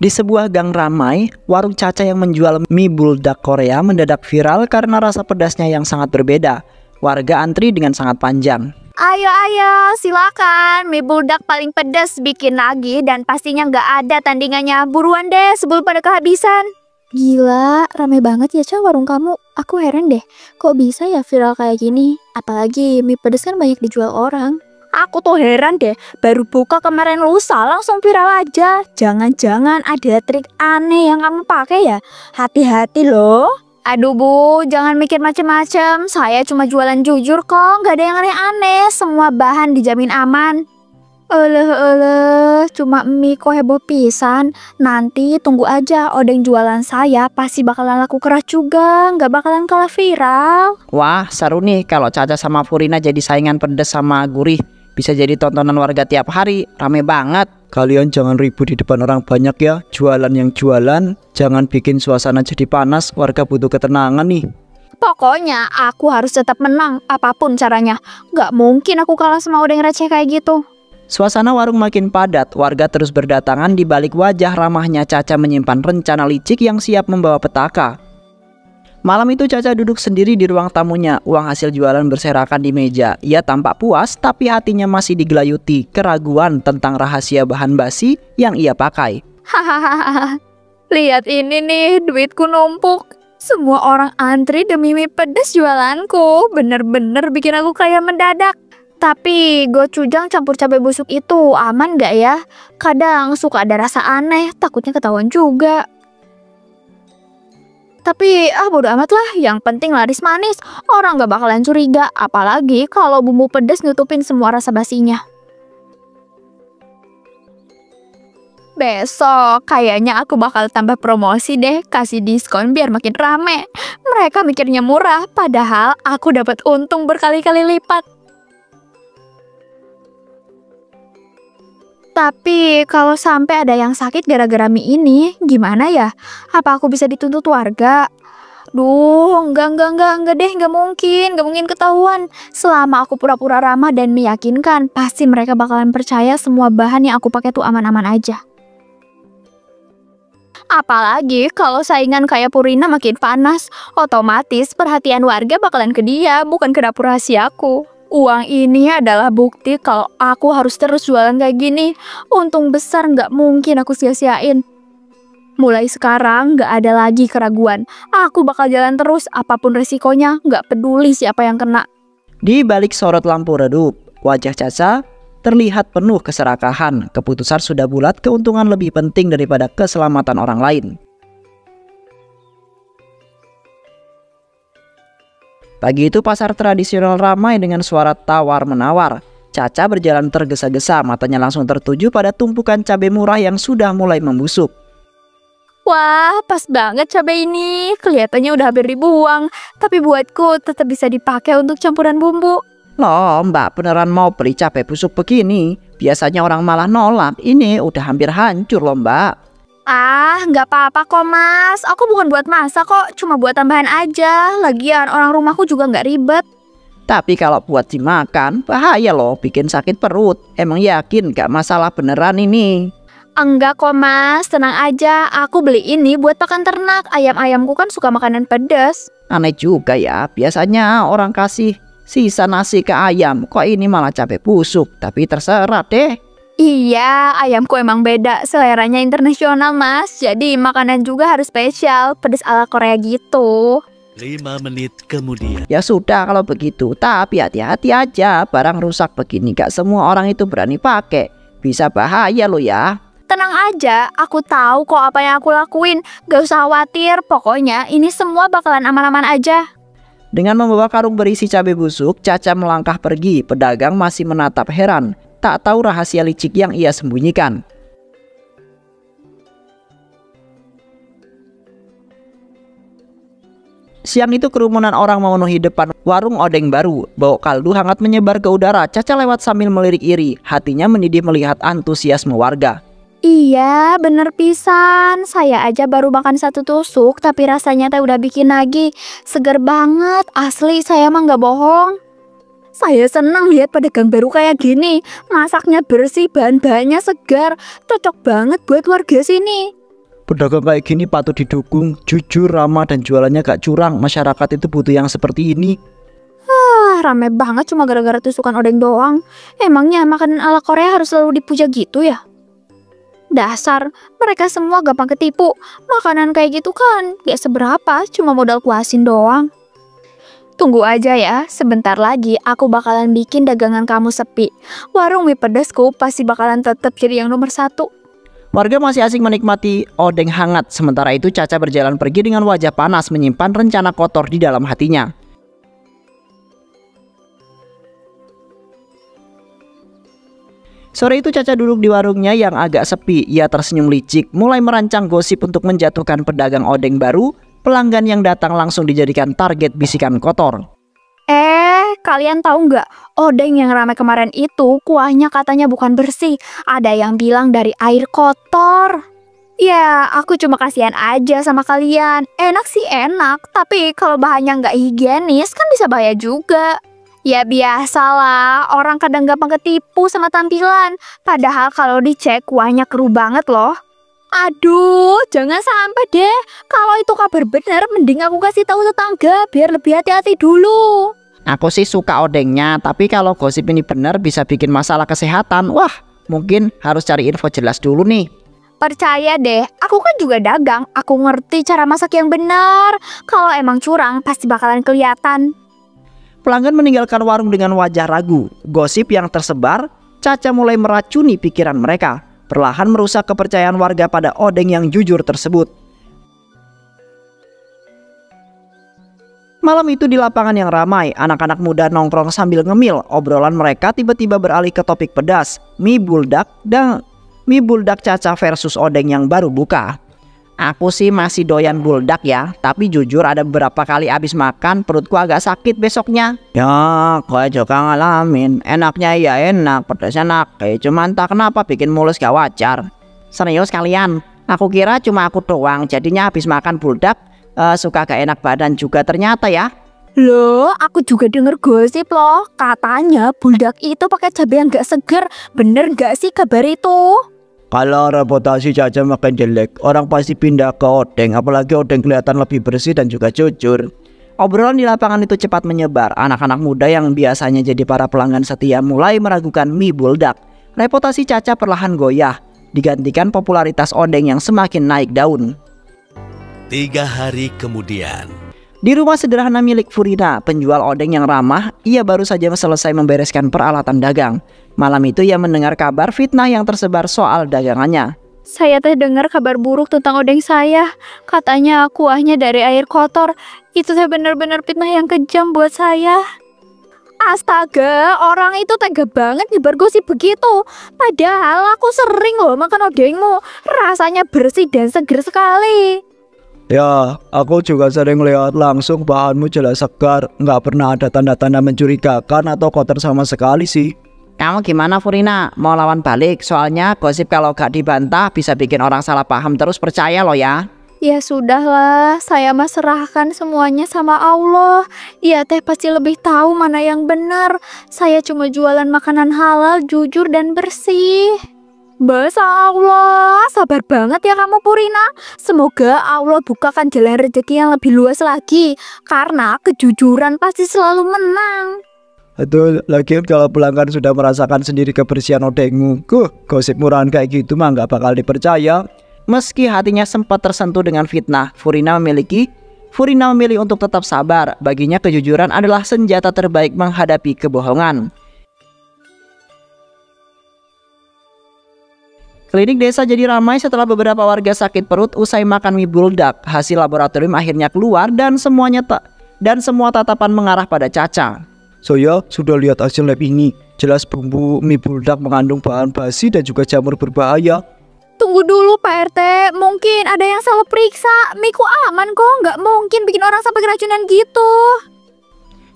Di sebuah gang ramai, warung Caca yang menjual mie buldak Korea mendadak viral karena rasa pedasnya yang sangat berbeda. Warga antri dengan sangat panjang. Ayo, silakan. Mie buldak paling pedas, bikin lagi dan pastinya nggak ada tandingannya. Buruan deh sebelum pada kehabisan. Gila, rame banget ya Ca warung kamu. Aku heran deh, kok bisa ya viral kayak gini? Apalagi mie pedas kan banyak dijual orang. Aku tuh heran deh, baru buka kemarin lusa langsung viral aja. Jangan-jangan ada trik aneh yang kamu pakai ya? Hati-hati loh. Aduh Bu, jangan mikir macem-macem. Saya cuma jualan jujur kok, nggak ada yang aneh-aneh. Semua bahan dijamin aman. Cuma mie kok heboh pisan. Nanti tunggu aja, odeng jualan saya pasti bakalan laku keras juga, nggak bakalan kalah viral. Wah, seru nih kalau Caca sama Furina jadi saingan pedas sama gurih. Bisa jadi tontonan warga tiap hari, rame banget. Kalian jangan ribut di depan orang banyak ya. Jualan yang jualan, jangan bikin suasana jadi panas. Warga butuh ketenangan nih. Pokoknya aku harus tetap menang apapun caranya. Nggak mungkin aku kalah sama odeng receh kayak gitu. Suasana warung makin padat. Warga terus berdatangan. Di balik wajah ramahnya Caca menyimpan rencana licik yang siap membawa petaka. Malam itu Caca duduk sendiri di ruang tamunya. Uang hasil jualan berserakan di meja. Ia tampak puas, tapi hatinya masih digelayuti keraguan tentang rahasia bahan basi yang ia pakai. Hahaha, lihat ini nih, duitku numpuk. Semua orang antri demi mie pedas jualanku. Bener-bener bikin aku kayak mendadak. Tapi gochujang campur cabai busuk itu aman gak ya? Kadang suka ada rasa aneh, takutnya ketahuan juga. Tapi bodo amat lah, yang penting laris manis. Orang gak bakalan curiga, apalagi kalau bumbu pedas nutupin semua rasa basinya. Besok kayaknya aku bakal tambah promosi deh, kasih diskon biar makin rame. Mereka mikirnya murah, padahal aku dapat untung berkali-kali lipat. Tapi kalau sampai ada yang sakit gara-gara mie ini, gimana ya? Apa aku bisa dituntut warga? Duh, enggak deh, nggak mungkin ketahuan. Selama aku pura-pura ramah dan meyakinkan, pasti mereka bakalan percaya semua bahan yang aku pakai tuh aman-aman aja. Apalagi kalau saingan kayak Purina makin panas, otomatis perhatian warga bakalan ke dia, bukan ke dapur rahasiaku. Uang ini adalah bukti kalau aku harus terus jualan kayak gini. Untung besar nggak mungkin aku sia-siain. Mulai sekarang nggak ada lagi keraguan. Aku bakal jalan terus apapun resikonya, nggak peduli siapa yang kena. Di balik sorot lampu redup, wajah Caca terlihat penuh keserakahan. Keputusan sudah bulat, keuntungan lebih penting daripada keselamatan orang lain. Pagi itu pasar tradisional ramai dengan suara tawar-menawar. Caca berjalan tergesa-gesa, matanya langsung tertuju pada tumpukan cabai murah yang sudah mulai membusuk. Wah, pas banget cabai ini. Kelihatannya udah hampir dibuang, tapi buatku tetap bisa dipakai untuk campuran bumbu. Loh, Mbak beneran mau beli cabai busuk begini? Biasanya orang malah nolak. Ini udah hampir hancur loh, Mbak. Nggak apa-apa kok Mas. Aku bukan buat masak kok, cuma buat tambahan aja. Lagian orang rumahku juga nggak ribet. Tapi kalau buat dimakan, bahaya loh, bikin sakit perut. Emang yakin gak masalah beneran ini? Enggak kok Mas, tenang aja. Aku beli ini buat pakan ternak. Ayam-ayamku kan suka makanan pedas. Aneh juga ya, biasanya orang kasih sisa nasi ke ayam. Kok ini malah cabai busuk? Tapi terserah deh. Iya, ayamku emang beda, seleranya internasional Mas. Jadi makanan juga harus spesial, pedas ala Korea gitu. 5 menit kemudian. Ya sudah kalau begitu, tapi hati-hati aja. Barang rusak begini gak semua orang itu berani pakai. Bisa bahaya lo ya. Tenang aja, aku tahu kok apa yang aku lakuin. Gak usah khawatir, pokoknya ini semua bakalan aman-aman aja. Dengan membawa karung berisi cabai busuk, Caca melangkah pergi. Pedagang masih menatap heran. Tak tahu rahasia licik yang ia sembunyikan. Siang itu kerumunan orang memenuhi depan warung odeng baru. Bau kaldu hangat menyebar ke udara. Caca lewat sambil melirik iri. Hatinya mendidih melihat antusiasme warga. Iya, bener pisan. Saya aja baru makan 1 tusuk, tapi rasanya teh udah bikin lagi. Seger banget, asli saya mah nggak bohong. Saya senang lihat pedagang baru kayak gini. Masaknya bersih, bahan-bahannya segar. Cocok banget buat warga sini. Pedagang kayak gini patut didukung, jujur, ramah, dan jualannya gak curang. Masyarakat itu butuh yang seperti ini. Rame banget cuma gara-gara tusukan odeng doang. Emangnya makanan ala Korea harus selalu dipuja gitu ya? Dasar, mereka semua gampang ketipu. Makanan kayak gitu kan gak seberapa, cuma modal kuasin doang. Tunggu aja ya, sebentar lagi aku bakalan bikin dagangan kamu sepi. Warung mie pedasku pasti bakalan tetap jadi yang nomor 1. Warga masih asik menikmati odeng hangat. Sementara itu Caca berjalan pergi dengan wajah panas, menyimpan rencana kotor di dalam hatinya. Sore itu Caca duduk di warungnya yang agak sepi. Ia tersenyum licik, mulai merancang gosip untuk menjatuhkan pedagang odeng baru. Pelanggan yang datang langsung dijadikan target bisikan kotor. Kalian tahu nggak? Odeng yang ramai kemarin itu kuahnya katanya bukan bersih. Ada yang bilang dari air kotor. Ya, aku cuma kasihan aja sama kalian. Enak sih enak, tapi kalau bahannya nggak higienis kan bisa bahaya juga. Ya biasalah, orang kadang gampang ketipu sama tampilan. Padahal kalau dicek kuahnya keruh banget loh. Aduh, jangan sampai deh. Kalau itu kabar benar, mending aku kasih tahu tetangga biar lebih hati-hati dulu. Aku sih suka odengnya, tapi kalau gosip ini benar bisa bikin masalah kesehatan. Wah, mungkin harus cari info jelas dulu nih. Percaya deh, aku kan juga dagang. Aku ngerti cara masak yang benar. Kalau emang curang, pasti bakalan kelihatan. Pelanggan meninggalkan warung dengan wajah ragu. Gosip yang tersebar, Caca mulai meracuni pikiran mereka. Perlahan merusak kepercayaan warga pada odeng yang jujur tersebut. Malam itu di lapangan yang ramai, anak-anak muda nongkrong sambil ngemil. Obrolan mereka tiba-tiba beralih ke topik pedas, mie buldak Caca versus odeng yang baru buka. Aku sih masih doyan buldak ya, tapi jujur ada beberapa kali abis makan perutku agak sakit besoknya. Ya, gue juga ngalamin. Enaknya ya enak, pedasnya enak. Cuman tak kenapa bikin mulus gak wajar. Serius kalian, aku kira cuma aku doang. Jadinya abis makan buldak suka gak enak badan juga ternyata ya. Loh, aku juga denger gosip loh. Katanya buldak itu pakai cabai yang gak seger. Bener gak sih kabar itu? Kalau reputasi Caca makin jelek, orang pasti pindah ke odeng. Apalagi odeng kelihatan lebih bersih dan juga jujur. Obrolan di lapangan itu cepat menyebar. Anak-anak muda yang biasanya jadi para pelanggan setia mulai meragukan mie buldak. Reputasi Caca perlahan goyah, digantikan popularitas odeng yang semakin naik daun. 3 hari kemudian. Di rumah sederhana milik Furina, penjual odeng yang ramah, ia baru saja selesai membereskan peralatan dagang. Malam itu ia mendengar kabar fitnah yang tersebar soal dagangannya. Saya teh dengar kabar buruk tentang odeng saya. Katanya kuahnya dari air kotor. Itu teh benar-benar fitnah yang kejam buat saya. Astaga, orang itu tega banget nyebar gosip begitu. Padahal aku sering loh makan odengmu. Rasanya bersih dan seger sekali. Ya, aku juga sering lihat langsung bahanmu jelas segar. Nggak pernah ada tanda-tanda mencurigakan atau kotor sama sekali sih. Kamu gimana Furina? Mau lawan balik? Soalnya gosip kalau gak dibantah bisa bikin orang salah paham terus percaya loh ya. Ya sudahlah, saya mah serahkan semuanya sama Allah. Ia teh pasti lebih tahu mana yang benar. Saya cuma jualan makanan halal, jujur dan bersih. Masya Allah, sabar banget ya kamu Purina. Semoga Allah bukakan jalan rezeki yang lebih luas lagi. Karena kejujuran pasti selalu menang. Betul, lagian kalau pelanggan sudah merasakan sendiri kebersihan odengmu, gosip murahan kayak gitu mah nggak bakal dipercaya. Meski hatinya sempat tersentuh dengan fitnah, Furina memilih untuk tetap sabar. Baginya kejujuran adalah senjata terbaik menghadapi kebohongan. Klinik desa jadi ramai setelah beberapa warga sakit perut usai makan mie buldak. Hasil laboratorium akhirnya keluar dan semua tatapan mengarah pada Caca. Saya sudah lihat hasil lab ini. Jelas bumbu mie buldak mengandung bahan basi dan juga jamur berbahaya. Tunggu dulu Pak RT, mungkin ada yang salah periksa. Miku aman kok, nggak mungkin bikin orang sampai keracunan gitu.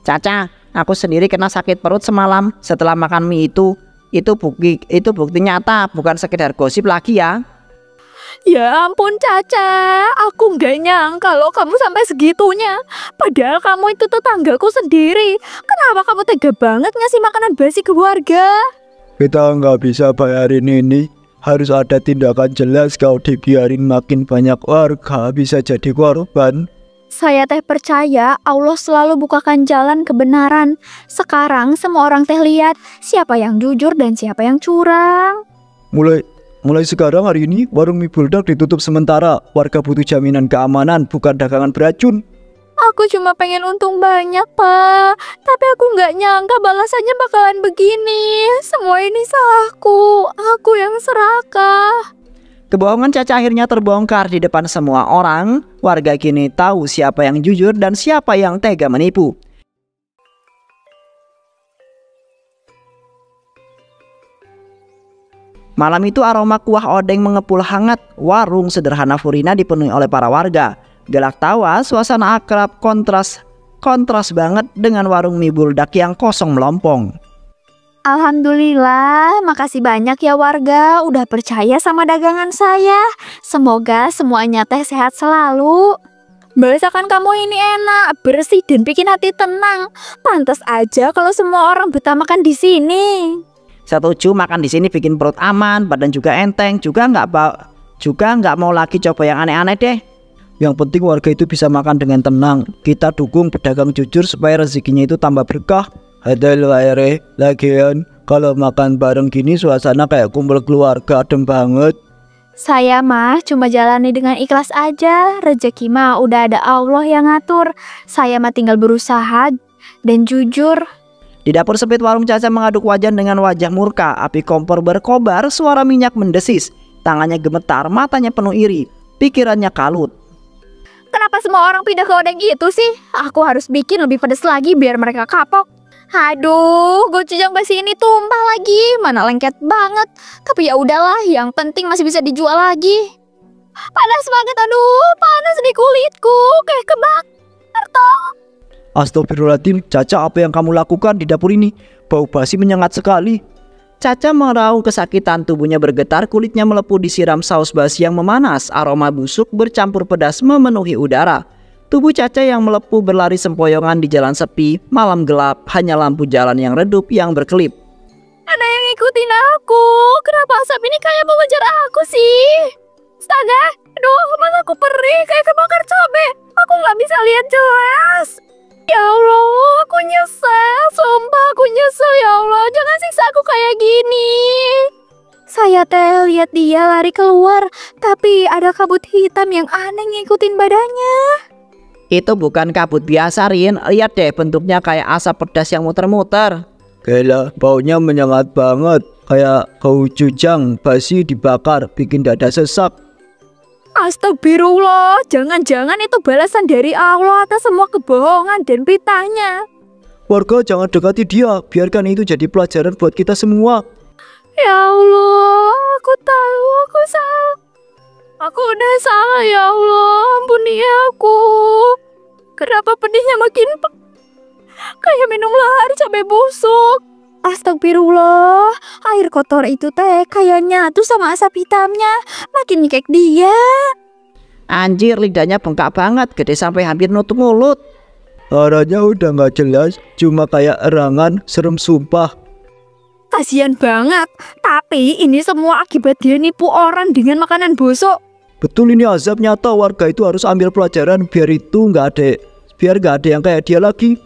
Caca, aku sendiri kena sakit perut semalam setelah makan mie itu. Itu bukti nyata, bukan sekedar gosip lagi ya. Ya ampun Caca, aku nggak nyangka loh kamu sampai segitunya. Padahal kamu itu tetanggaku sendiri. Kenapa kamu tega banget ngasih makanan basi ke warga? Kita nggak bisa bayarin ini. Harus ada tindakan jelas, kau dibiarin makin banyak warga bisa jadi korban. Saya teh percaya Allah selalu bukakan jalan kebenaran. Sekarang semua orang teh lihat siapa yang jujur dan siapa yang curang. Mulai sekarang hari ini warung mie buldak ditutup sementara. Warga butuh jaminan keamanan, bukan dagangan beracun. Aku cuma pengen untung banyak, Pak. Tapi aku nggak nyangka balasannya bakalan begini. Semua ini salahku. Aku yang serakah. Kebohongan Caca akhirnya terbongkar di depan semua orang. Warga kini tahu siapa yang jujur dan siapa yang tega menipu. Malam itu aroma kuah odeng mengepul hangat. Warung sederhana Furina dipenuhi oleh para warga. Gelak tawa, suasana akrab kontras banget dengan warung mie buldak yang kosong melompong. Alhamdulillah, makasih banyak ya warga udah percaya sama dagangan saya. Semoga semuanya teh sehat selalu. Masakan kamu ini enak, bersih dan bikin hati tenang. Pantas aja kalau semua orang betah makan di sini. Setuju, makan di sini bikin perut aman, badan juga enteng, juga nggak mau lagi coba yang aneh-aneh deh. Yang penting warga itu bisa makan dengan tenang. Kita dukung pedagang jujur supaya rezekinya itu tambah berkah. Ada aire, lagian kalau makan bareng gini suasana kayak kumpul keluarga, adem banget. Saya mah cuma jalani dengan ikhlas aja. Rezeki mah udah ada Allah yang ngatur. Saya mah tinggal berusaha dan jujur. Di dapur sempit warung Caca mengaduk wajan dengan wajah murka. Api kompor berkobar, suara minyak mendesis. Tangannya gemetar, matanya penuh iri, pikirannya kalut. Kenapa semua orang pindah ke odeng gitu sih? Aku harus bikin lebih pedas lagi biar mereka kapok. Aduh, gochujang basi ini tumpah lagi. Mana lengket banget. Tapi ya udahlah, yang penting masih bisa dijual lagi. Panas banget, aduh, panas di kulitku. Kayak kebakar toh. Astagfirullahaladzim, Caca, apa yang kamu lakukan di dapur ini? Bau basi menyengat sekali. Caca meraup kesakitan, tubuhnya bergetar, kulitnya melepuh disiram saus basi yang memanas. Aroma busuk bercampur pedas memenuhi udara. Tubuh Caca yang melepuh berlari sempoyongan di jalan sepi. Malam gelap, hanya lampu jalan yang redup yang berkelip. Ada yang ngikutin aku. Kenapa asap ini kayak mau ngejar aku sih? Astaga, aduh, mataku perih kayak kebakar cabe. Aku nggak bisa lihat jelas. Ya Allah, aku nyesel. Sumpah aku nyesel, ya Allah. Jangan siksa aku kayak gini. Saya teh lihat dia lari keluar, tapi ada kabut hitam yang aneh ngikutin badannya. Itu bukan kabut biasa, Rin. Lihat deh, bentuknya kayak asap pedas yang muter-muter. Gila, baunya menyengat banget. Kayak gochujang basi dibakar, bikin dada sesak. Astagfirullah, jangan-jangan itu balasan dari Allah atas semua kebohongan dan fitnahnya. Warga jangan dekati dia, biarkan itu jadi pelajaran buat kita semua. Ya Allah, aku tahu aku salah. Aku udah salah, ya Allah, ampuni aku. Kenapa pedihnya makin kayak minum lahar cabai busuk. Astagfirullah, air kotor itu teh kayaknya tuh sama asap hitamnya makin nyekek dia. Anjir, lidahnya bengkak banget, gede sampai hampir nutup mulut. Arahnya udah nggak jelas, cuma kayak erangan, serem sumpah. Kasian banget, tapi ini semua akibat dia nipu orang dengan makanan busuk. Betul, ini azab nyata. Warga itu harus ambil pelajaran biar nggak ada yang kayak dia lagi.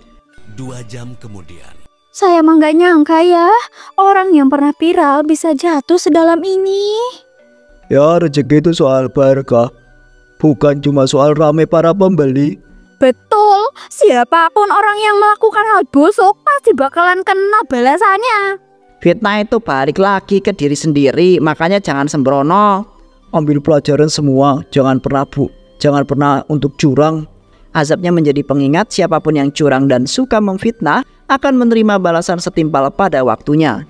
2 jam kemudian. Saya mah nggak nyangka ya, orang yang pernah viral bisa jatuh sedalam ini. Ya, rezeki itu soal barokah, bukan cuma soal rame para pembeli. Betul, siapapun orang yang melakukan hal busuk pasti bakalan kena balasannya. Fitnah itu balik lagi ke diri sendiri, makanya jangan sembrono. Ambil pelajaran semua, jangan pernah untuk curang. Azabnya menjadi pengingat, siapapun yang curang dan suka memfitnah akan menerima balasan setimpal pada waktunya.